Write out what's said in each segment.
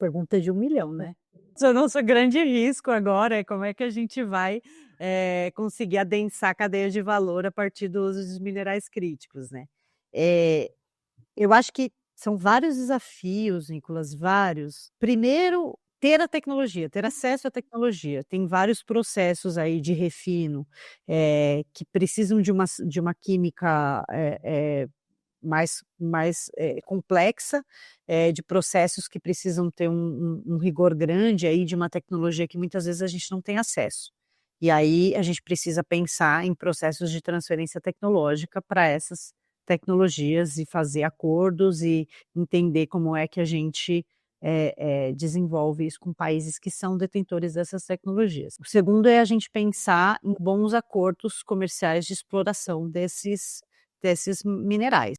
pergunta de 1.000.000, né. O nosso grande risco agora é como é que a gente vai, conseguir adensar a cadeia de valor a partir do uso dos minerais críticos, né. Eh, eu acho que são vários desafios, Nicolas, vários. Primeiro, ter a tecnologia, ter acesso à tecnologia. Tem vários processos aí de refino, que precisam de uma química, mais complexa, de processos que precisam ter um rigor grande aí de uma tecnologia que muitas vezes a gente não tem acesso. E aí a gente precisa pensar em processos de transferência tecnológica para essas tecnologias e fazer acordos e entender como é que a gente, desenvolve isso com países que são detentores dessas tecnologias. O segundo é a gente pensar em bons acordos comerciais de exploração desses minerais.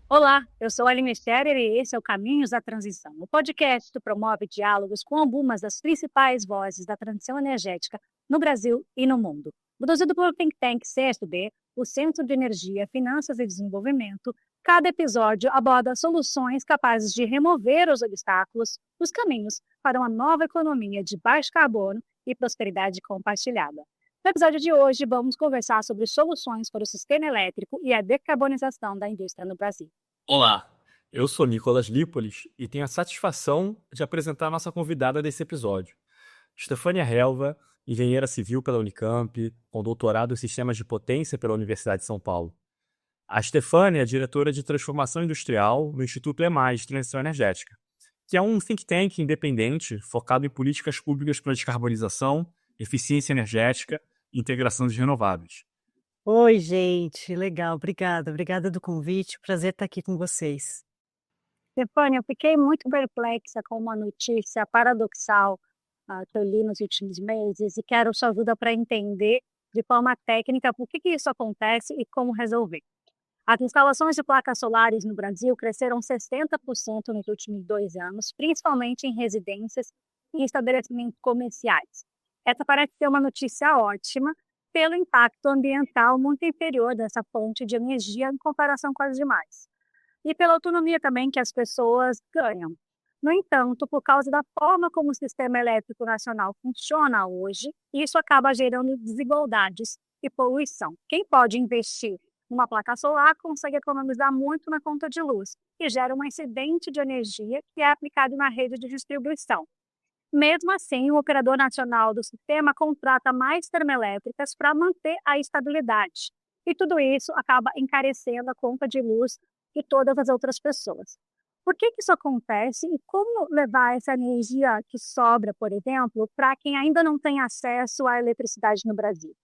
Olá, eu sou a Aline Scherer e esse é o Caminhos da Transição, o podcast que promove diálogos com algumas das principais vozes da transição energética no Brasil e no mundo. Produzido pelo think tank CSB, o Centro de Energia, Finanças e Desenvolvimento, cada episódio aborda soluções capazes de remover os obstáculos, os caminhos para uma nova economia de baixo carbono e prosperidade compartilhada. No episódio de hoje, vamos conversar sobre soluções para o sistema elétrico e a decarbonização da indústria no Brasil. Olá, eu sou Nicolas Lípolis e tenho a satisfação de apresentar a nossa convidada desse episódio. Stefânia Helva, engenheira civil pela Unicamp, com doutorado em sistemas de potência pela Universidade de São Paulo. A Stefânia é diretora de transformação industrial no Instituto EMAS de Transição Energética, que é um think tank independente focado em políticas públicas para descarbonização, eficiência energética e integração de renováveis. Oi, gente, legal, obrigada do convite, prazer estar aqui com vocês. Stefânia, eu fiquei muito perplexa com uma notícia paradoxal que eu li nos últimos meses e quero sua ajuda para entender de forma técnica por que isso acontece e como resolver. As instalações de placas solares no Brasil cresceram 60% nos últimos 2 anos, principalmente em residências e estabelecimentos comerciais. Essa parece ser uma notícia ótima, pelo impacto ambiental muito inferior dessa fonte de energia em comparação com as demais. E pela autonomia também que as pessoas ganham. No entanto, por causa da forma como o sistema elétrico nacional funciona hoje, isso acaba gerando desigualdades e poluição. Quem pode investir numa placa solar consegue economizar muito na conta de luz e gera um excedente de energia que é aplicado na rede de distribuição. Mesmo assim, o operador nacional do sistema contrata mais termoelétricas para manter a estabilidade. E tudo isso acaba encarecendo a conta de luz de todas as outras pessoas. Por que isso acontece e como levar essa energia que sobra, por exemplo, para quem ainda não tem acesso à eletricidade no Brasil?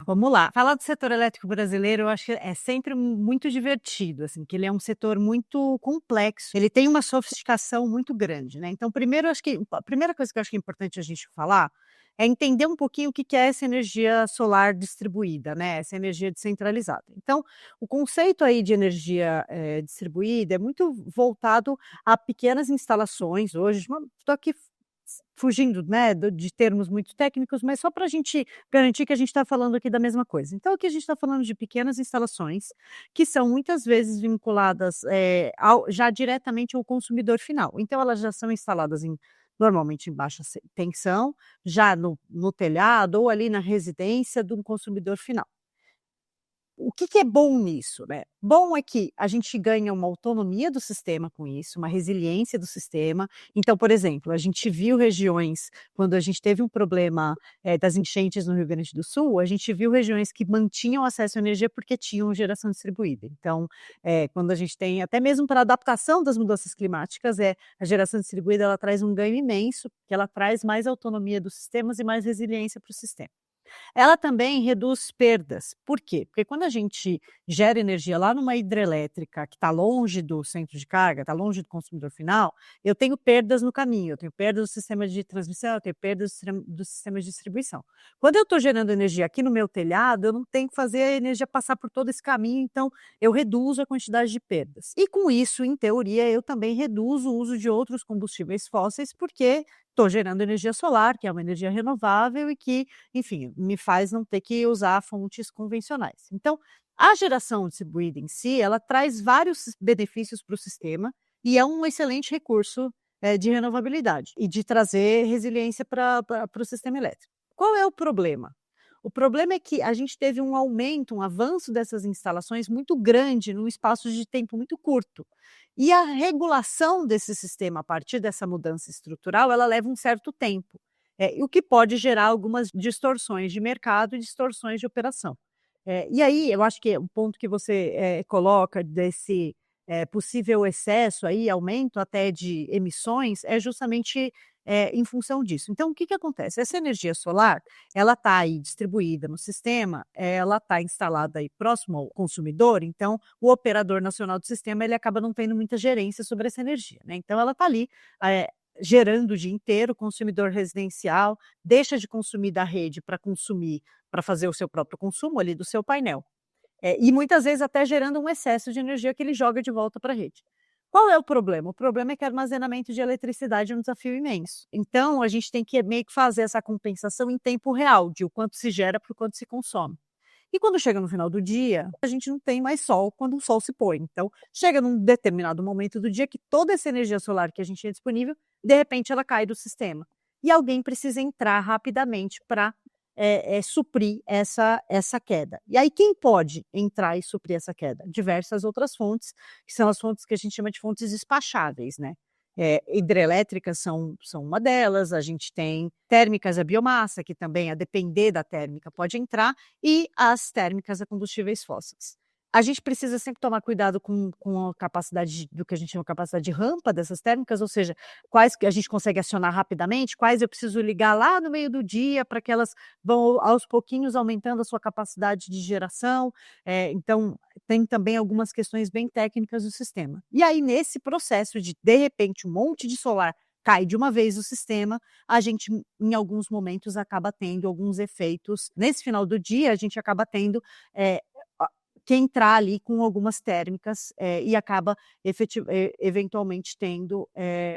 Vamos lá, falar do setor elétrico brasileiro eu acho que é sempre muito divertido, assim, que ele é um setor muito complexo, ele tem uma sofisticação muito grande, né, então primeiro acho que a primeira coisa que eu acho que é importante a gente falar, é entender um pouquinho o que é essa energia solar distribuída, né, essa energia descentralizada. Então, o conceito aí de energia, distribuída é muito voltado a pequenas instalações hoje, estou aqui fugindo, né, de termos muito técnicos, mas só para a gente garantir que a gente está falando aqui da mesma coisa. Então aqui a gente está falando de pequenas instalações, que são muitas vezes vinculadas, já diretamente ao consumidor final. Então elas já são instaladas normalmente em baixa tensão, já no telhado ou ali na residência do consumidor final. O que é bom nisso, né? Bom é que a gente ganha uma autonomia do sistema com isso, uma resiliência do sistema. Então, por exemplo, a gente viu regiões, quando a gente teve um problema, das enchentes no Rio Grande do Sul, a gente viu regiões que mantinham acesso à energia porque tinham geração distribuída. Então, quando a gente tem, até mesmo para adaptação das mudanças climáticas, a geração distribuída ela traz um ganho imenso, porque ela traz mais autonomia dos sistemas e mais resiliência para o sistema. Ela também reduz perdas. Por quê? Porque quando a gente gera energia lá numa hidrelétrica que está longe do centro de carga, está longe do consumidor final, eu tenho perdas no caminho, eu tenho perdas do sistema de transmissão, eu tenho perdas do sistema de distribuição. Quando eu estou gerando energia aqui no meu telhado, eu não tenho que fazer a energia passar por todo esse caminho, então eu reduzo a quantidade de perdas. E com isso, em teoria, eu também reduzo o uso de outros combustíveis fósseis, porque estou gerando energia solar, que é uma energia renovável e que, enfim, me faz não ter que usar fontes convencionais. Então, a geração distribuída em si, ela traz vários benefícios para o sistema e é um excelente recurso de renovabilidade e de trazer resiliência para o sistema elétrico. Qual é o problema? O problema é que a gente teve um aumento, um avanço dessas instalações muito grande num espaço de tempo muito curto. E a regulação desse sistema a partir dessa mudança estrutural, ela leva um certo tempo, o que pode gerar algumas distorções de mercado e distorções de operação. E aí eu acho que o ponto que você coloca desse possível excesso aí, aumento até de emissões, é justamente em função disso. Então o que acontece? Essa energia solar, ela está aí distribuída no sistema, ela está instalada aí próximo ao consumidor, então o operador nacional do sistema, ele acaba não tendo muita gerência sobre essa energia, né, então ela está ali, gerando o dia inteiro, o consumidor residencial deixa de consumir da rede para consumir, para fazer o seu próprio consumo ali do seu painel. E muitas vezes até gerando um excesso de energia que ele joga de volta para a rede. Qual é o problema? O problema é que o armazenamento de eletricidade é um desafio imenso. Então, a gente tem que meio que fazer essa compensação em tempo real, de o quanto se gera para o quanto se consome. E quando chega no final do dia, a gente não tem mais sol quando o sol se põe. Então, chega num determinado momento do dia que toda essa energia solar que a gente tinha disponível, de repente ela cai do sistema. E alguém precisa entrar rapidamente para suprir essa queda. E aí quem pode entrar e suprir essa queda? Diversas outras fontes, que são as fontes que a gente chama de fontes despacháveis, né? Hidrelétricas são uma delas, a gente tem térmicas a biomassa, que também, a depender da térmica, pode entrar, e as térmicas a combustíveis fósseis. A gente precisa sempre tomar cuidado com a capacidade do que a gente chama de capacidade de rampa dessas térmicas, ou seja, quais que a gente consegue acionar rapidamente, quais eu preciso ligar lá no meio do dia para que elas vão aos pouquinhos aumentando a sua capacidade de geração. Então, tem também algumas questões bem técnicas do sistema. E aí, nesse processo de repente, um monte de solar cai de uma vez do sistema, a gente, em alguns momentos, acaba tendo alguns efeitos. Nesse final do dia, a gente acaba tendo que entrar ali com algumas térmicas e acaba eventualmente tendo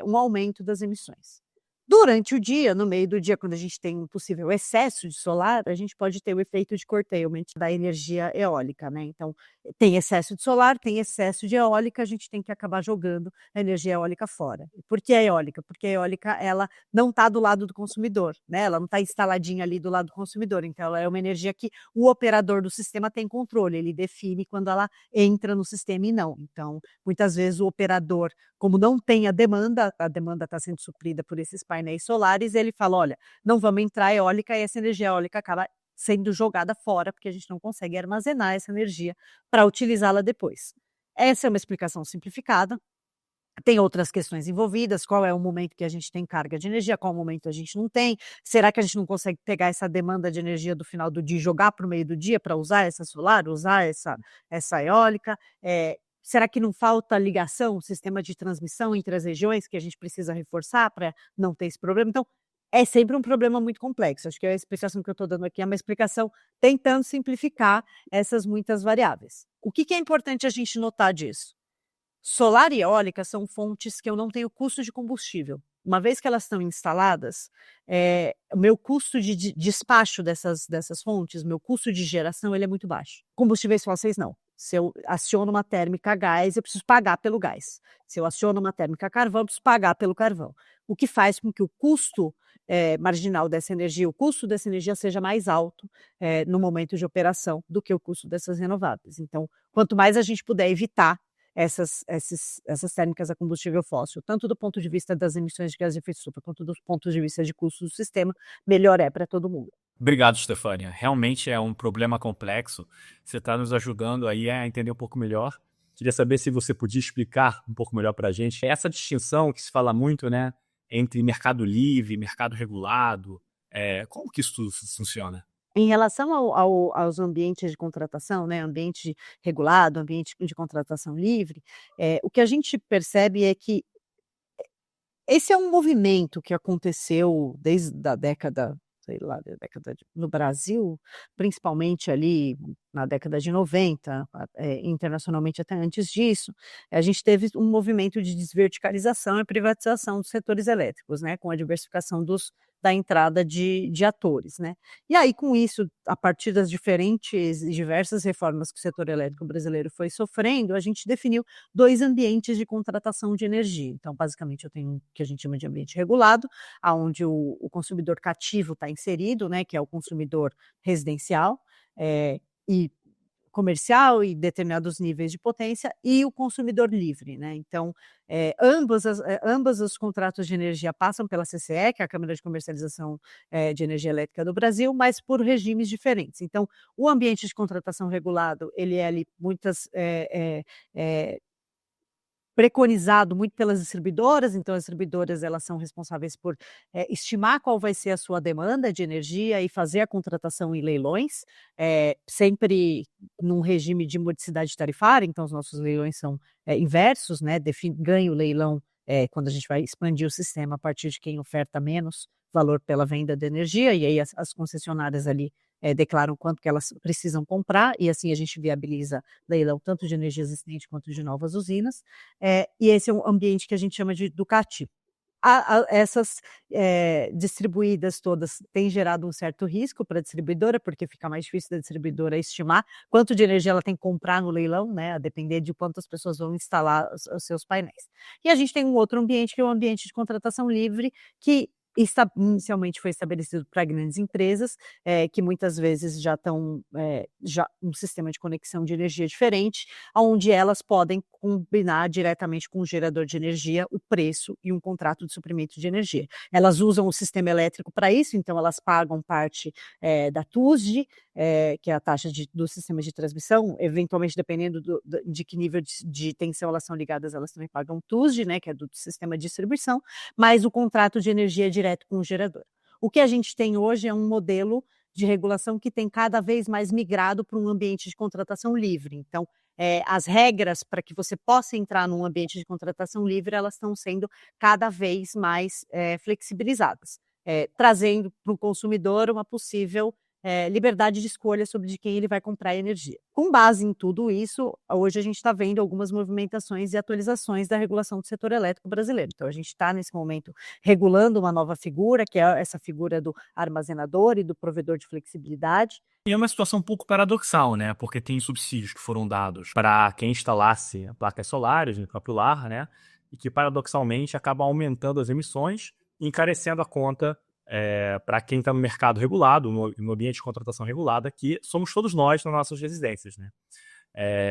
um aumento das emissões. Durante o dia, no meio do dia, quando a gente tem um possível excesso de solar, a gente pode ter o efeito de curtailment da energia eólica, né? Então, tem excesso de solar, tem excesso de eólica, a gente tem que acabar jogando a energia eólica fora. Por que a eólica? Porque a eólica, ela não está do lado do consumidor, né? Ela não está instaladinha ali do lado do consumidor, então ela é uma energia que o operador do sistema tem controle, ele define quando ela entra no sistema e não. Então, muitas vezes o operador, como não tem a demanda está sendo suprida por esses painéis solares, ele fala, olha, não vamos entrar eólica, e essa energia eólica acaba sendo jogada fora, porque a gente não consegue armazenar essa energia para utilizá-la depois. Essa é uma explicação simplificada. Tem outras questões envolvidas, qual é o momento que a gente tem carga de energia, qual momento a gente não tem, será que a gente não consegue pegar essa demanda de energia do final do dia e jogar para o meio do dia para usar essa solar, usar essa eólica? Será que não falta ligação, sistema de transmissão entre as regiões que a gente precisa reforçar para não ter esse problema? Então, é sempre um problema muito complexo. Acho que a explicação que eu estou dando aqui é uma explicação tentando simplificar essas muitas variáveis. O que é importante a gente notar disso? Solar e eólica são fontes que eu não tenho custo de combustível. Uma vez que elas estão instaladas, o meu custo de despacho dessas fontes, meu custo de geração, ele é muito baixo. Combustíveis fósseis, não. Se eu aciono uma térmica a gás, eu preciso pagar pelo gás. Se eu aciono uma térmica a carvão, eu preciso pagar pelo carvão. O que faz com que o custo marginal dessa energia, o custo dessa energia seja mais alto no momento de operação do que o custo dessas renováveis. Então, quanto mais a gente puder evitar essas térmicas a combustível fóssil, tanto do ponto de vista das emissões de gases de efeito estufa, quanto do ponto de vista de custo do sistema, melhor é para todo mundo. Obrigado, Stefânia. Realmente é um problema complexo. Você está nos ajudando aí a entender um pouco melhor. Queria saber se você podia explicar um pouco melhor para a gente essa distinção que se fala muito, né, entre mercado livre e mercado regulado. Como que isso tudo funciona? Em relação aos ambientes de contratação, né, ambiente regulado, ambiente de contratação livre, o que a gente percebe é que esse é um movimento que aconteceu desde a década sei lá, no Brasil, principalmente ali na década de 90, internacionalmente até antes disso, a gente teve um movimento de desverticalização e privatização dos setores elétricos, né, com a diversificação da entrada de atores, né. E aí com isso, a partir das diferentes e diversas reformas que o setor elétrico brasileiro foi sofrendo, a gente definiu 2 ambientes de contratação de energia. Então basicamente eu tenho o que a gente chama de ambiente regulado, aonde o consumidor cativo está inserido, né, que é o consumidor residencial, e comercial e determinados níveis de potência, e o consumidor livre, né. Então, ambas os contratos de energia passam pela CCE, que é a Câmara de Comercialização, de Energia Elétrica do Brasil, mas por regimes diferentes. Então, o ambiente de contratação regulado, ele é ali preconizado muito pelas distribuidoras, então as distribuidoras elas são responsáveis por, estimar qual vai ser a sua demanda de energia e fazer a contratação em leilões, sempre num regime de modicidade tarifária, então os nossos leilões são, inversos, né, ganha o leilão, quando a gente vai expandir o sistema a partir de quem oferta menos valor pela venda de energia, e aí as concessionárias ali, declaram quanto que elas precisam comprar, e assim a gente viabiliza leilão tanto de energia existente quanto de novas usinas, e esse é um ambiente que a gente chama de educativo. Essas, distribuídas todas têm gerado um certo risco para a distribuidora, porque fica mais difícil da distribuidora estimar quanto de energia ela tem que comprar no leilão, né, a depender de quantas pessoas vão instalar os seus painéis. E a gente tem um outro ambiente, que é o ambiente de contratação livre, que inicialmente foi estabelecido para grandes empresas, que muitas vezes já estão, já um sistema de conexão de energia diferente, onde elas podem combinar diretamente com o gerador de energia o preço e um contrato de suprimento de energia. Elas usam o sistema elétrico para isso, então elas pagam parte, da TUSD, que é a taxa do sistema de transmissão, eventualmente dependendo de que nível de tensão elas são ligadas, elas também pagam TUSD, né, que é do sistema de distribuição, mas o contrato de energia é direto com o gerador. O que a gente tem hoje é um modelo de regulação que tem cada vez mais migrado para um ambiente de contratação livre. Então, as regras para que você possa entrar num ambiente de contratação livre, elas estão sendo cada vez mais flexibilizadas, trazendo para o consumidor uma possível liberdade de escolha sobre de quem ele vai comprar energia. Com base em tudo isso, hoje a gente está vendo algumas movimentações e atualizações da regulação do setor elétrico brasileiro. Então a gente está nesse momento regulando uma nova figura, que é essa figura do armazenador e do provedor de flexibilidade. E é uma situação um pouco paradoxal, né? Porque tem subsídios que foram dados para quem instalasse placas solares no próprio lar, né? E que paradoxalmente acabam aumentando as emissões e encarecendo a conta para quem está no mercado regulado, no ambiente de contratação regulada, que somos todos nós nas nossas residências, né?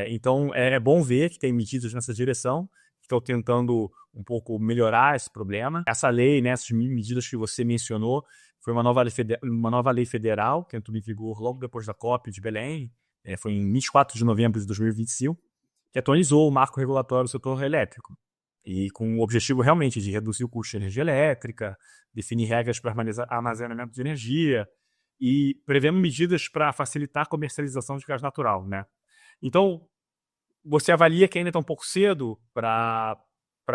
Então é bom ver que tem medidas nessa direção, que estão tentando um pouco melhorar esse problema. Essa lei, né, essas medidas que você mencionou, foi uma nova lei federal que entrou em vigor logo depois da COP de Belém, foi em 24 de novembro de 2025, que atualizou o marco regulatório do setor elétrico, e com o objetivo realmente de reduzir o custo de energia elétrica, definir regras para armazenamento de energia e prevendo medidas para facilitar a comercialização de gás natural, né? Então, você avalia que ainda está um pouco cedo para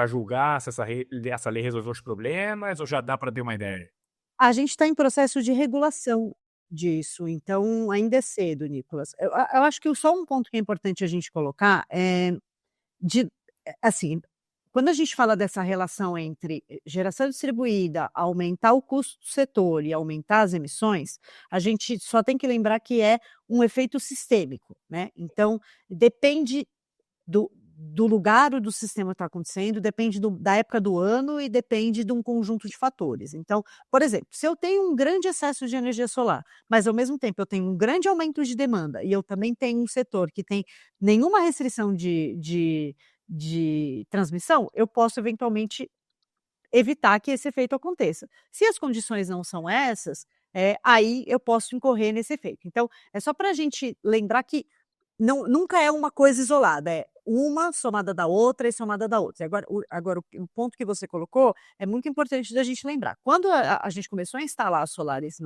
julgar se essa lei resolveu os problemas, ou já dá para ter uma ideia? A gente está em processo de regulação disso, então ainda é cedo, Nicolas. Eu acho que só um ponto que é importante a gente colocar assim, quando a gente fala dessa relação entre geração distribuída, aumentar o custo do setor e aumentar as emissões, a gente só tem que lembrar que é um efeito sistêmico, né? Então, depende do lugar onde o sistema está acontecendo, depende da época do ano e depende de um conjunto de fatores. Então, por exemplo, se eu tenho um grande excesso de energia solar, mas ao mesmo tempo eu tenho um grande aumento de demanda e eu também tenho um setor que tem nenhuma restrição de transmissão, eu posso eventualmente evitar que esse efeito aconteça. Se as condições não são essas, aí eu posso incorrer nesse efeito. Então, é só para a gente lembrar que nunca é uma coisa isolada, é uma somada da outra e somada da outra. Agora o ponto que você colocou é muito importante da gente lembrar. Quando a gente começou a instalar solares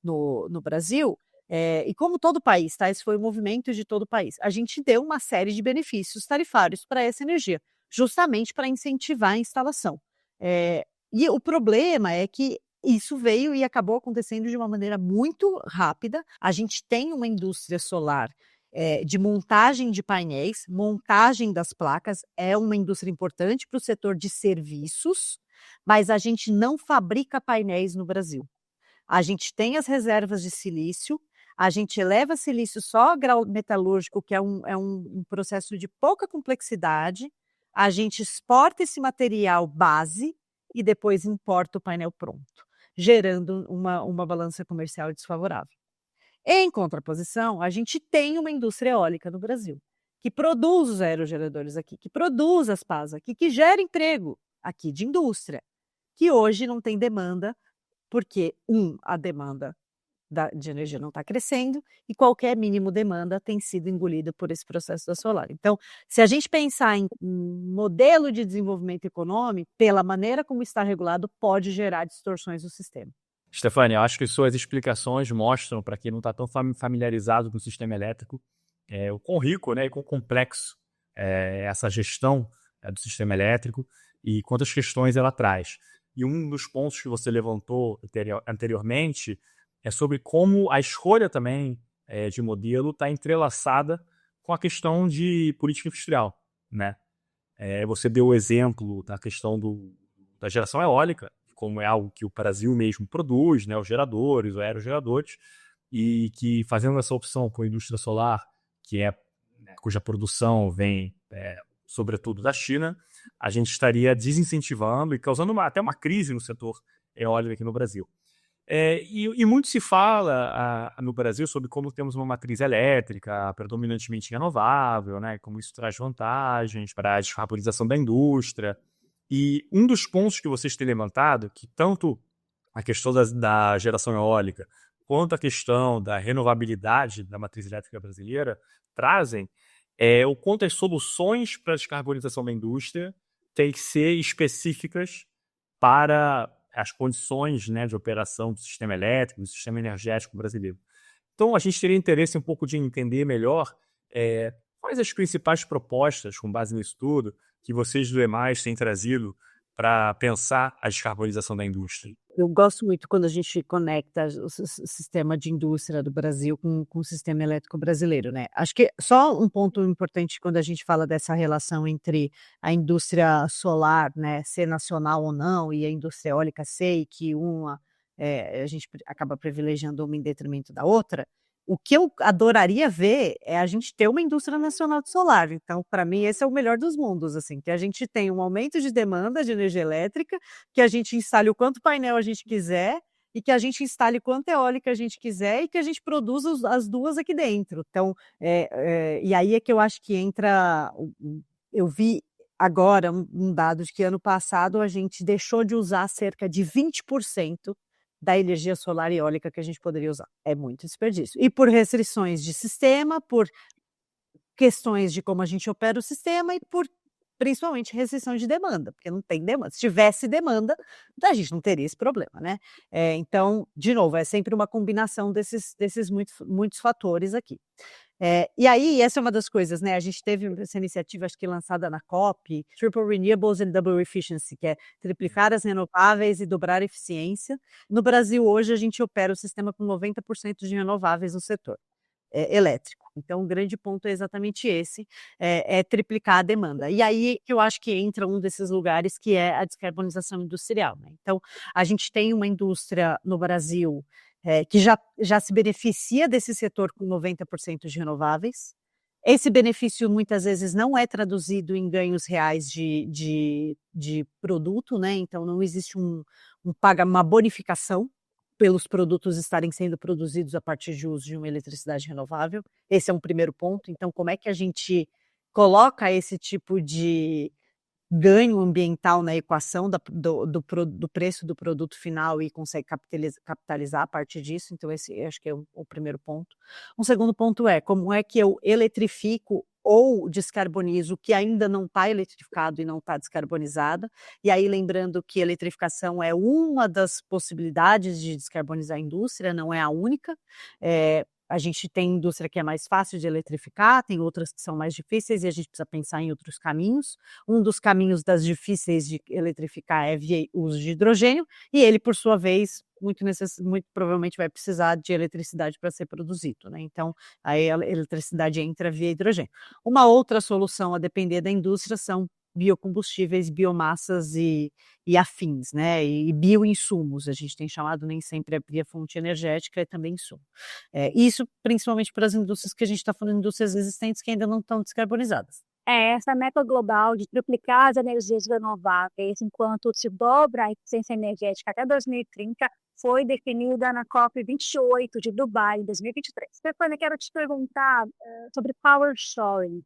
no Brasil, e como todo país, tá? Esse foi o movimento de todo o país. A gente deu uma série de benefícios tarifários para essa energia, justamente para incentivar a instalação. E o problema é que Isso veio e acabou acontecendo de uma maneira muito rápida. A gente tem uma indústria solar de montagem de painéis, montagem das placas, é uma indústria importante para o setor de serviços, mas a gente não fabrica painéis no Brasil. A gente tem as reservas de silício, a gente eleva silício só a grau metalúrgico, que é um processo de pouca complexidade, a gente exporta esse material base e depois importa o painel pronto, gerando uma balança comercial desfavorável. Em contraposição, a gente tem uma indústria eólica no Brasil, que produz os aerogeradores aqui, que produz as pás aqui, que gera emprego aqui de indústria, que hoje não tem demanda, porque, a demanda de energia não está crescendo e qualquer mínimo demanda tem sido engolido por esse processo da solar. Então, se a gente pensar em modelo de desenvolvimento econômico, pela maneira como está regulado, pode gerar distorções no sistema. Stefania, eu acho que suas explicações mostram, para quem não está tão familiarizado com o sistema elétrico, o quão rico, né, e quão complexo é essa gestão do sistema elétrico e quantas questões ela traz. E um dos pontos que você levantou anteriormente é sobre como a escolha também de modelo está entrelaçada com a questão de política industrial, né? Você deu o exemplo da questão da geração eólica, como é algo que o Brasil mesmo produz, né, os geradores, os aerogeradores, e que fazendo essa opção com a indústria solar, cuja produção vem sobretudo da China, a gente estaria desincentivando e causando até uma crise no setor eólico aqui no Brasil. E muito se fala no Brasil sobre como temos uma matriz elétrica predominantemente renovável, né, como isso traz vantagens para a descarbonização da indústria. E um dos pontos que vocês têm levantado, que tanto a questão da geração eólica quanto a questão da renovabilidade da matriz elétrica brasileira trazem, o quanto as soluções para a descarbonização da indústria têm que ser específicas para as condições, né, de operação do sistema elétrico, do sistema energético brasileiro. Então, a gente teria interesse um pouco de entender melhor quais as principais propostas, com base no estudo, que vocês do EMAIS têm trazido para pensar a descarbonização da indústria. Eu gosto muito quando a gente conecta o sistema de indústria do Brasil com o sistema elétrico brasileiro, né? Acho que só um ponto importante quando a gente fala dessa relação entre a indústria solar, né, ser nacional ou não, e a indústria eólica ser, e que a gente acaba privilegiando uma em detrimento da outra. O que eu adoraria ver é a gente ter uma indústria nacional de solar. Então, para mim, esse é o melhor dos mundos, assim, que a gente tem um aumento de demanda de energia elétrica, que a gente instale o quanto painel a gente quiser e que a gente instale quanto eólica a gente quiser e que a gente produza as duas aqui dentro. Então, e aí é que eu acho que entra. Eu vi agora um dado de que ano passado a gente deixou de usar cerca de 20% da energia solar e eólica que a gente poderia usar. É muito desperdício. E por restrições de sistema, por questões de como a gente opera o sistema e por principalmente restrição de demanda, porque não tem demanda. Se tivesse demanda, a gente não teria esse problema, né? Então, de novo, é sempre uma combinação desses muitos fatores aqui. E aí, essa é uma das coisas, né? A gente teve essa iniciativa, acho que lançada na COP, Triple Renewables and Double Efficiency, que é triplicar as renováveis e dobrar a eficiência. No Brasil, hoje, a gente opera o sistema com 90% de renováveis no setor elétrico. Então, o grande ponto é exatamente esse, é triplicar a demanda. E aí que eu acho que entra um desses lugares que é a descarbonização industrial, né? Então, a gente tem uma indústria no Brasil que já se beneficia desse setor com 90% de renováveis. Esse benefício muitas vezes não é traduzido em ganhos reais de produto, né? Então não existe uma bonificação pelos produtos estarem sendo produzidos a partir de uso de uma eletricidade renovável. Esse é um primeiro ponto. Então, como é que a gente coloca esse tipo de ganho ambiental na equação do preço do produto final e consegue capitalizar a partir disso? Então esse acho que é o primeiro ponto. Um segundo ponto é, como é que eu eletrifico ou descarbonizo o que ainda não está eletrificado e não está descarbonizado? E aí lembrando que eletrificação é uma das possibilidades de descarbonizar a indústria, não é a única. A gente tem indústria que é mais fácil de eletrificar, tem outras que são mais difíceis e a gente precisa pensar em outros caminhos. Um dos caminhos das difíceis de eletrificar é via uso de hidrogênio e ele, por sua vez, muito provavelmente vai precisar de eletricidade para ser produzido, né? Então, aí a eletricidade entra via hidrogênio. Uma outra solução, a depender da indústria, são biocombustíveis, biomassas e afins, né? E bioinsumos, a gente tem chamado, nem sempre é via fonte energética, é também insumo. Isso principalmente para as indústrias que a gente está falando, indústrias existentes que ainda não estão descarbonizadas. Essa meta global de triplicar as energias renováveis enquanto se dobra a eficiência energética até 2030 foi definida na COP28 de Dubai, em 2023. Stefania, quero te perguntar sobre power shoring,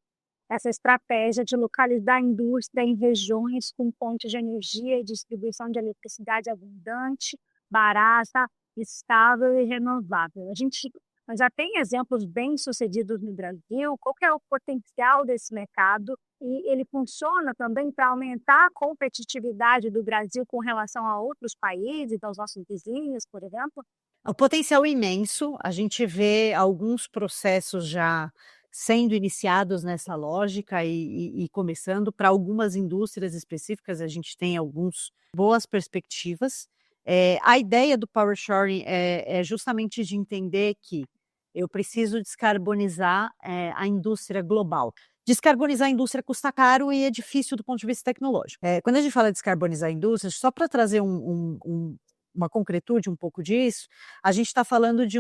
essa estratégia de localizar a indústria em regiões com fontes de energia e distribuição de eletricidade abundante, barata, estável e renovável. A gente já tem exemplos bem-sucedidos no Brasil. Qual que é o potencial desse mercado? E ele funciona também para aumentar a competitividade do Brasil com relação a outros países, aos nossos vizinhos, por exemplo? O potencial é imenso, a gente vê alguns processos já sendo iniciados nessa lógica e começando para algumas indústrias específicas, a gente tem algumas boas perspectivas. A ideia do power shoring é justamente de entender que eu preciso descarbonizar a indústria global. Descarbonizar a indústria custa caro e é difícil do ponto de vista tecnológico. Quando a gente fala de descarbonizar a indústria, só para trazer uma concretude um pouco disso, a gente está falando de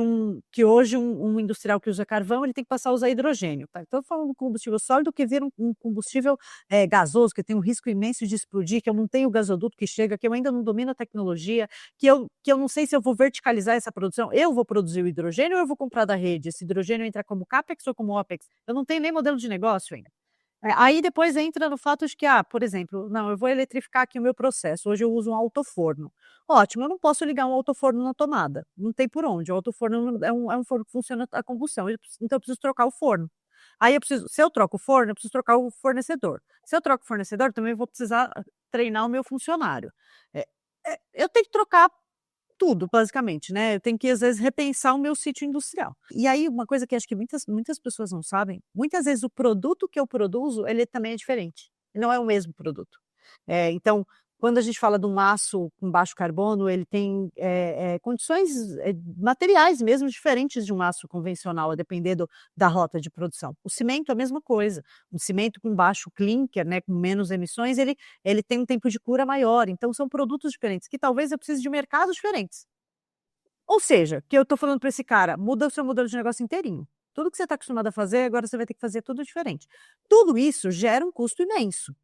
que hoje um industrial que usa carvão, ele tem que passar a usar hidrogênio, tá? Então, eu falo de combustível sólido que vira um combustível gasoso, que tem um risco imenso de explodir, que eu não tenho gasoduto que chega, que eu ainda não domino a tecnologia, que eu não sei se eu vou verticalizar essa produção, eu vou produzir o hidrogênio ou eu vou comprar da rede? Esse hidrogênio entra como CAPEX ou como OPEX? Eu não tenho nem modelo de negócio ainda. Aí depois entra no fato de que, por exemplo, não, eu vou eletrificar aqui o meu processo, hoje eu uso um autoforno. Ótimo, eu não posso ligar um autoforno na tomada, não tem por onde, o autoforno é um forno que funciona a combustão, então eu preciso trocar o forno. Aí se eu troco o forno, eu preciso trocar o fornecedor. Se eu troco o fornecedor, também vou precisar treinar o meu funcionário. Eu tenho que trocar tudo, basicamente, né? Eu tenho que, às vezes, repensar o meu sítio industrial. E aí, uma coisa que acho que muitas pessoas não sabem, muitas vezes o produto que eu produzo, ele também é diferente. Ele não é o mesmo produto. Então, quando a gente fala de um aço com baixo carbono, ele tem condições materiais mesmo diferentes de um aço convencional, a depender da rota de produção. O cimento é a mesma coisa. Um cimento com baixo clinker, né, com menos emissões, ele tem um tempo de cura maior. Então, são produtos diferentes, que talvez eu precise de mercados diferentes. Ou seja, que eu estou falando para esse cara, muda o seu modelo de negócio inteirinho. Tudo que você está acostumado a fazer, agora você vai ter que fazer tudo diferente. Tudo isso gera um custo imenso.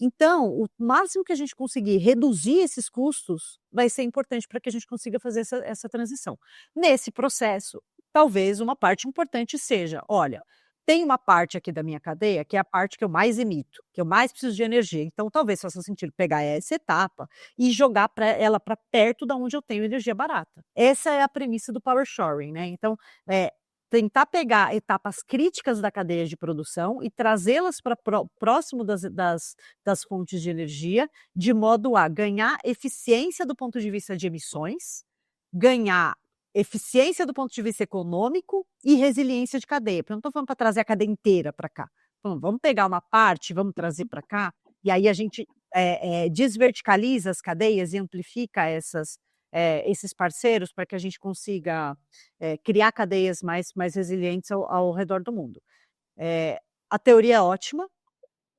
Então, o máximo que a gente conseguir reduzir esses custos vai ser importante para que a gente consiga fazer essa transição. Nesse processo, talvez uma parte importante seja, olha, tem uma parte aqui da minha cadeia que é a parte que eu mais emito, que eu mais preciso de energia. Então, talvez faça sentido pegar essa etapa e jogar ela para perto da onde eu tenho energia barata. Essa é a premissa do power shoring, né? Então, tentar pegar etapas críticas da cadeia de produção e trazê-las para próximo das fontes de energia, de modo a ganhar eficiência do ponto de vista de emissões, ganhar eficiência do ponto de vista econômico e resiliência de cadeia. Porque eu não estou falando para trazer a cadeia inteira para cá. Então, vamos pegar uma parte, vamos trazer para cá, e aí a gente desverticaliza as cadeias e amplifica esses parceiros para que a gente consiga criar cadeias mais resilientes ao redor do mundo. A teoria é ótima,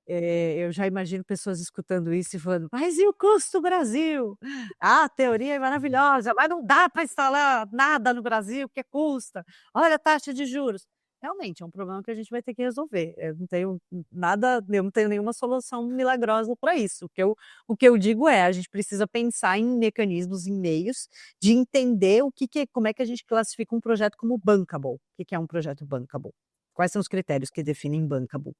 eu já imagino pessoas escutando isso e falando, mas e o custo do Brasil? A teoria é maravilhosa, mas não dá para instalar nada no Brasil, porque custa. Olha a taxa de juros. Realmente, é um problema que a gente vai ter que resolver. Eu não tenho nenhuma solução milagrosa para isso. O que eu digo a gente precisa pensar em mecanismos, em meios, de entender como é que a gente classifica um projeto como bankable. O que é um projeto bankable? Quais são os critérios que definem bankable?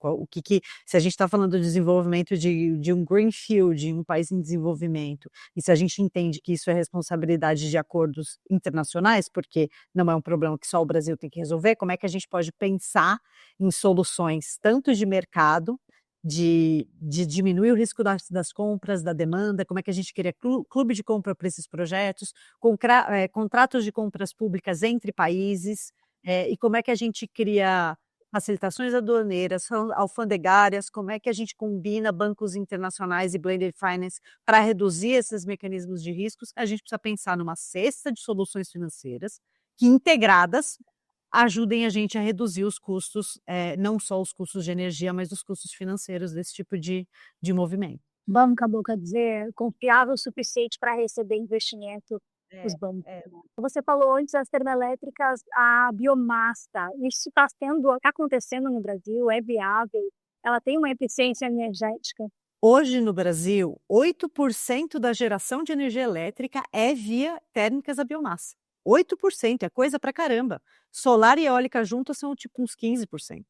Se a gente está falando do desenvolvimento de um greenfield em um país em desenvolvimento, e se a gente entende que isso é responsabilidade de acordos internacionais, porque não é um problema que só o Brasil tem que resolver, como é que a gente pode pensar em soluções tanto de mercado, de diminuir o risco das compras, da demanda, como é que a gente cria clube de compra para esses projetos, contratos de compras públicas entre países, e como é que a gente cria facilitações aduaneiras, alfandegárias, como é que a gente combina bancos internacionais e blended finance para reduzir esses mecanismos de riscos. A gente precisa pensar numa cesta de soluções financeiras que, integradas, ajudem a gente a reduzir os custos, não só os custos de energia, mas os custos financeiros desse tipo de movimento. Banco acabou, quer dizer, confiável o suficiente para receber investimento dos bancos. Você falou antes das termoelétricas, a biomassa. Isso está acontecendo no Brasil? É viável? Ela tem uma eficiência energética? Hoje no Brasil, 8% da geração de energia elétrica é via térmicas a biomassa. 8% é coisa pra caramba. Solar e eólica juntas são tipo uns 15%.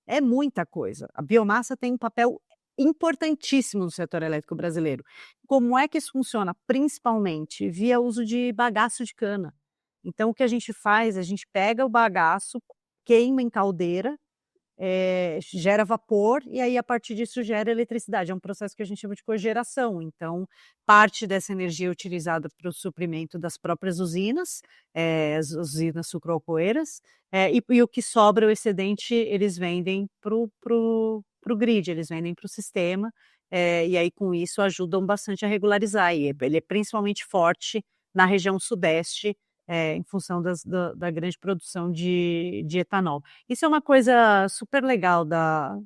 É muita coisa. A biomassa tem um papel importantíssimo no setor elétrico brasileiro. Como é que isso funciona? Principalmente via uso de bagaço de cana. Então, o que a gente faz, a gente pega o bagaço, queima em caldeira, gera vapor e aí a partir disso gera eletricidade. É um processo que a gente chama de cogeração. Então, parte dessa energia é utilizada para o suprimento das próprias usinas, as usinas sucroalcooeiras, e o que sobra, o excedente, eles vendem pro grid, eles vendem para o sistema, e aí com isso ajudam bastante a regularizar. E ele é principalmente forte na região sudeste, em função da grande produção de etanol. Isso é uma coisa super legal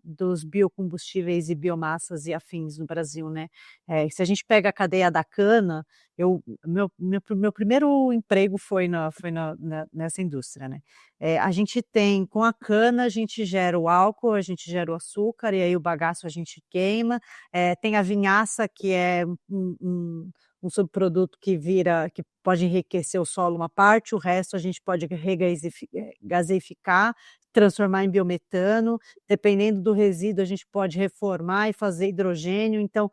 dos biocombustíveis e biomassas e afins no Brasil, né? Se a gente pega a cadeia da cana, meu primeiro emprego foi nessa indústria, né? A gente tem, com a cana, a gente gera o álcool, a gente gera o açúcar, e aí o bagaço a gente queima. Tem a vinhaça, que é um subproduto que pode enriquecer o solo uma parte, o resto a gente pode gaseificar, transformar em biometano. Dependendo do resíduo, a gente pode reformar e fazer hidrogênio. Então,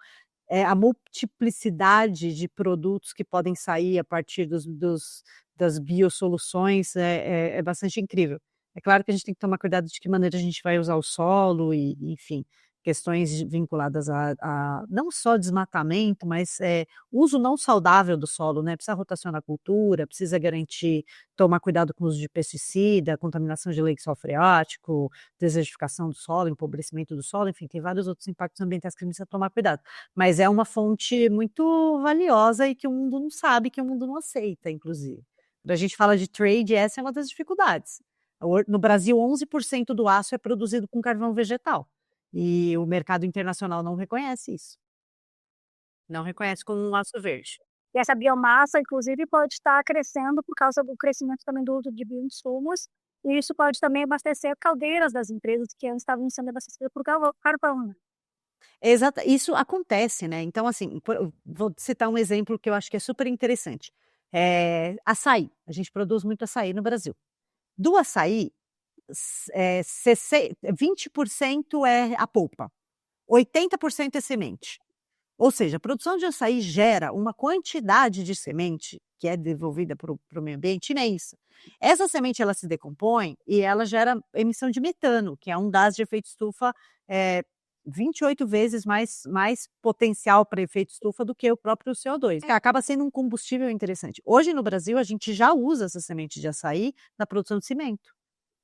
a multiplicidade de produtos que podem sair a partir das biosoluções é bastante incrível. É claro que a gente tem que tomar cuidado de que maneira a gente vai usar o solo e, enfim, questões vinculadas a não só desmatamento, mas uso não saudável do solo, né? Precisa rotacionar a cultura, precisa garantir, tomar cuidado com o uso de pesticida, contaminação de lençol freático, desertificação do solo, empobrecimento do solo, enfim, tem vários outros impactos ambientais que a gente precisa tomar cuidado. Mas é uma fonte muito valiosa e que o mundo não sabe, que o mundo não aceita, inclusive. Quando a gente fala de trade, essa é uma das dificuldades. No Brasil, 11% do aço é produzido com carvão vegetal. E o mercado internacional não reconhece isso. Não reconhece como um aço verde. E essa biomassa, inclusive, pode estar crescendo por causa do crescimento também do uso de bioinsumos, e isso pode também abastecer caldeiras das empresas que antes estavam sendo abastecidas por carvão, né? Exato, isso acontece, né? Então, assim, vou citar um exemplo que eu acho que é super interessante. Açaí. A gente produz muito açaí no Brasil. Do açaí, 20% é a polpa, 80% é semente. Ou seja, a produção de açaí gera uma quantidade de semente que é devolvida para o meio ambiente imensa. Essa semente, ela se decompõe e ela gera emissão de metano, que é um gás de efeito estufa 28 vezes mais potencial para efeito estufa do que o próprio CO2. Acaba sendo um combustível interessante. Hoje no Brasil, a gente já usa essa semente de açaí na produção de cimento.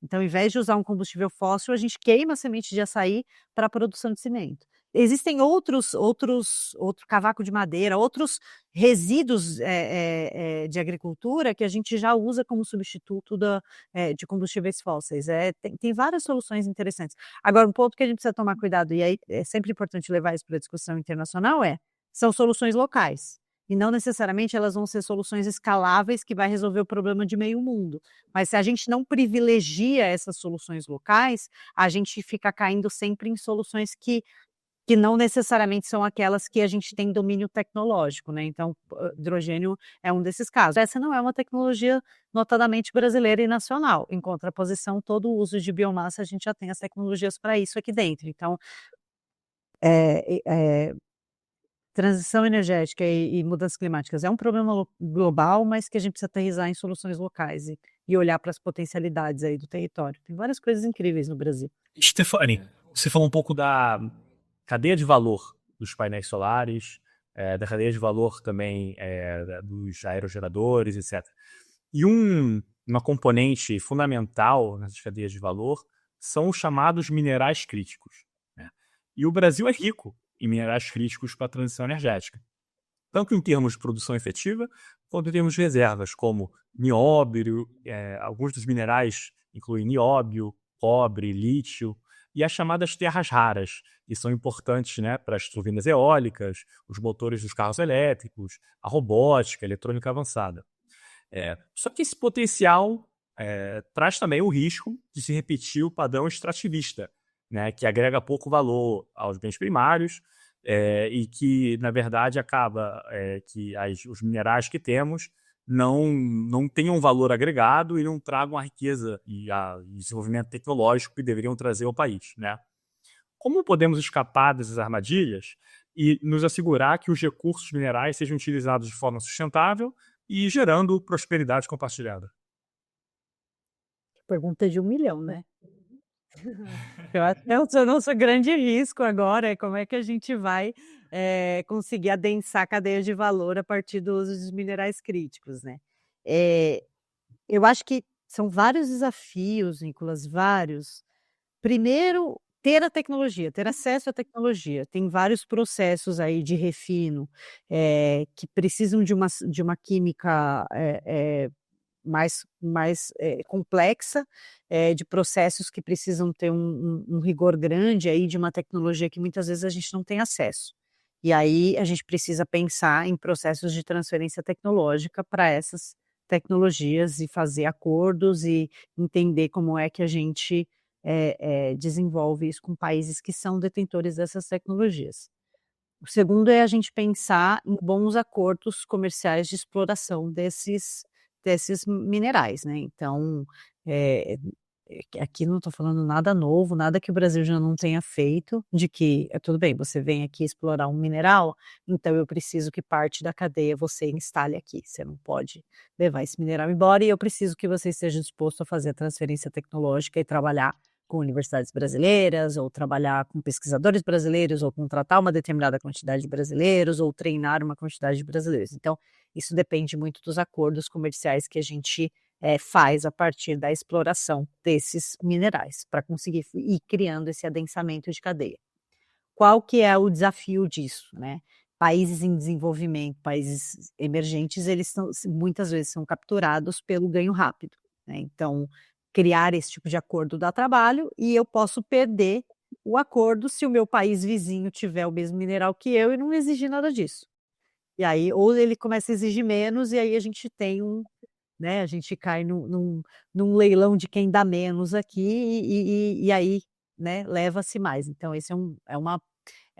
Então, ao invés de usar um combustível fóssil, a gente queima a semente de açaí para a produção de cimento. Existem outro cavaco de madeira, outros resíduos de agricultura que a gente já usa como substituto de combustíveis fósseis. Tem várias soluções interessantes. Agora, um ponto que a gente precisa tomar cuidado, e aí é sempre importante levar isso para a discussão internacional, são soluções locais. E não necessariamente elas vão ser soluções escaláveis que vai resolver o problema de meio mundo. Mas se a gente não privilegia essas soluções locais, a gente fica caindo sempre em soluções que não necessariamente são aquelas que a gente tem domínio tecnológico, né? Então, hidrogênio é um desses casos. Essa não é uma tecnologia notadamente brasileira e nacional. Em contraposição, todo o uso de biomassa, a gente já tem as tecnologias para isso aqui dentro. Então, transição energética e mudanças climáticas é um problema global, mas que a gente precisa aterrissar em soluções locais e olhar para as potencialidades aí do território. Tem várias coisas incríveis no Brasil. Stefani, você falou um pouco da cadeia de valor dos painéis solares, da cadeia de valor também dos aerogeradores, etc. E um uma componente fundamental nessas cadeias de valor são os chamados minerais críticos, né? E o Brasil é rico em minerais críticos para a transição energética, tanto em termos de produção efetiva, quanto em termos de reservas, como nióbio, alguns dos minerais incluem nióbio, cobre, lítio, e as chamadas terras raras, que são importantes, né, para as turbinas eólicas, os motores dos carros elétricos, a robótica, a eletrônica avançada. Só que esse potencial traz também o risco de se repetir o padrão extrativista, né, que agrega pouco valor aos bens primários, e que, na verdade, acaba que os minerais que temos não tenham valor agregado e não tragam a riqueza e o desenvolvimento tecnológico que deveriam trazer ao país, né? Como podemos escapar dessas armadilhas e nos assegurar que os recursos minerais sejam utilizados de forma sustentável e gerando prosperidade compartilhada? Pergunta de 1 milhão, né? Eu acho que é o nosso grande risco agora é como é que a gente vai, conseguir adensar a cadeia de valor a partir do uso dos minerais críticos, né. Eu acho que são vários desafios, Nicolas, vários. Primeiro, ter a tecnologia, ter acesso à tecnologia. Tem vários processos aí de refino, que precisam de uma química, complexa, de processos que precisam ter um rigor grande aí de uma tecnologia que muitas vezes a gente não tem acesso. E aí a gente precisa pensar em processos de transferência tecnológica para essas tecnologias e fazer acordos e entender como é que a gente, desenvolve isso com países que são detentores dessas tecnologias. O segundo é a gente pensar em bons acordos comerciais de exploração desses minerais, né. Então, aqui não estou falando nada novo, nada que o Brasil já não tenha feito, de que tudo bem, você vem aqui explorar um mineral, então eu preciso que parte da cadeia você instale aqui, você não pode levar esse mineral embora e eu preciso que você esteja disposto a fazer a transferência tecnológica e trabalhar com universidades brasileiras, ou trabalhar com pesquisadores brasileiros, ou contratar uma determinada quantidade de brasileiros, ou treinar uma quantidade de brasileiros. Então, isso depende muito dos acordos comerciais que a gente faz a partir da exploração desses minerais, para conseguir ir criando esse adensamento de cadeia. Qual que é o desafio disso, né? Países em desenvolvimento, países emergentes, muitas vezes são capturados pelo ganho rápido, né? Então, criar esse tipo de acordo dá trabalho e eu posso perder o acordo se o meu país vizinho tiver o mesmo mineral que eu e não exigir nada disso. E aí, ou ele começa a exigir menos e aí a gente tem né, a gente cai num leilão de quem dá menos aqui e aí, né, leva-se mais. Então esse é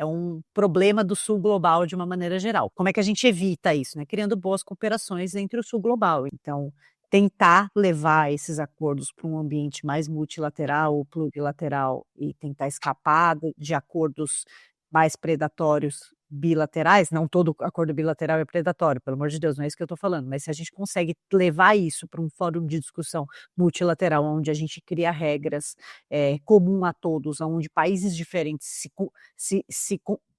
um problema do sul global de uma maneira geral. Como é que a gente evita isso, né? Criando boas cooperações entre o sul global. Então, tentar levar esses acordos para um ambiente mais multilateral ou plurilateral e tentar escapar de acordos mais predatórios bilaterais, não todo acordo bilateral é predatório, pelo amor de Deus, não é isso que eu estou falando, mas se a gente consegue levar isso para um fórum de discussão multilateral, onde a gente cria regras comum a todos, onde países diferentes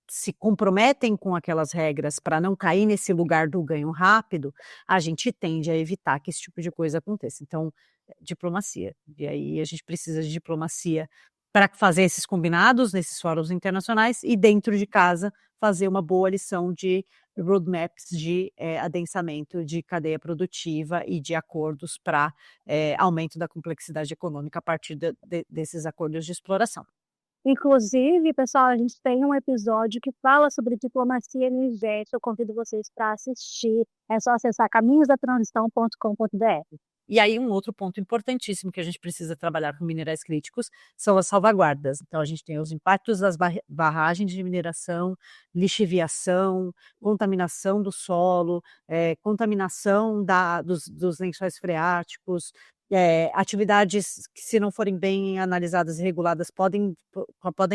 se comprometem com aquelas regras para não cair nesse lugar do ganho rápido, a gente tende a evitar que esse tipo de coisa aconteça. Então, diplomacia. E aí a gente precisa de diplomacia para fazer esses combinados nesses fóruns internacionais e dentro de casa fazer uma boa lição de roadmaps de adensamento de cadeia produtiva e de acordos para aumento da complexidade econômica a partir desses acordos de exploração. Inclusive, pessoal, a gente tem um episódio que fala sobre diplomacia energética. Eu convido vocês para assistir. É só acessar caminhosdatransição.com.br. E aí um outro ponto importantíssimo que a gente precisa trabalhar com minerais críticos são as salvaguardas. Então a gente tem os impactos das barragens de mineração, lixiviação, contaminação do solo, contaminação dos lençóis freáticos, atividades que, se não forem bem analisadas e reguladas, podem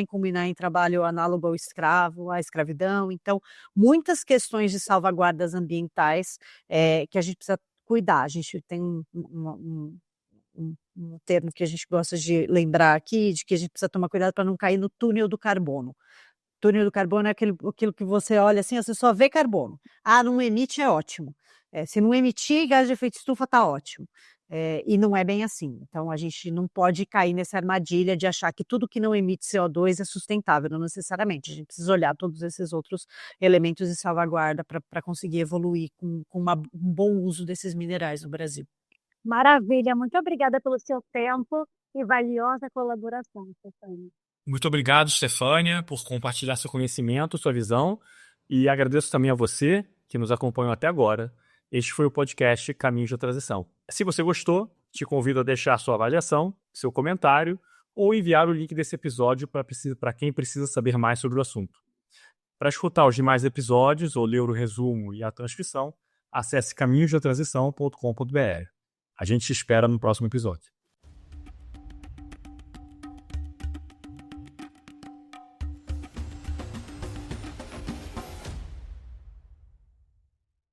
culminar em trabalho análogo ao escravo, à escravidão. Então, muitas questões de salvaguardas ambientais que a gente precisa cuidar. A gente tem um termo que a gente gosta de lembrar aqui, de que a gente precisa tomar cuidado para não cair no túnel do carbono. Túnel do carbono é aquilo que você olha assim, você só vê carbono. Ah, não emite, é ótimo. Se não emitir, gás de efeito estufa, tá ótimo. E não é bem assim. Então a gente não pode cair nessa armadilha de achar que tudo que não emite CO2 é sustentável, não necessariamente. A gente precisa olhar todos esses outros elementos de salvaguarda para conseguir evoluir com um bom uso desses minerais no Brasil. Maravilha, muito obrigada pelo seu tempo e valiosa colaboração, Stefânia. Muito obrigado, Stefânia, por compartilhar seu conhecimento, sua visão, e agradeço também a você que nos acompanhou até agora. Este foi o podcast Caminhos da Transição. Se você gostou, te convido a deixar sua avaliação, seu comentário ou enviar o link desse episódio para quem precisa saber mais sobre o assunto. Para escutar os demais episódios ou ler o resumo e a transcrição, acesse caminhosdatransição.com.br. A gente te espera no próximo episódio.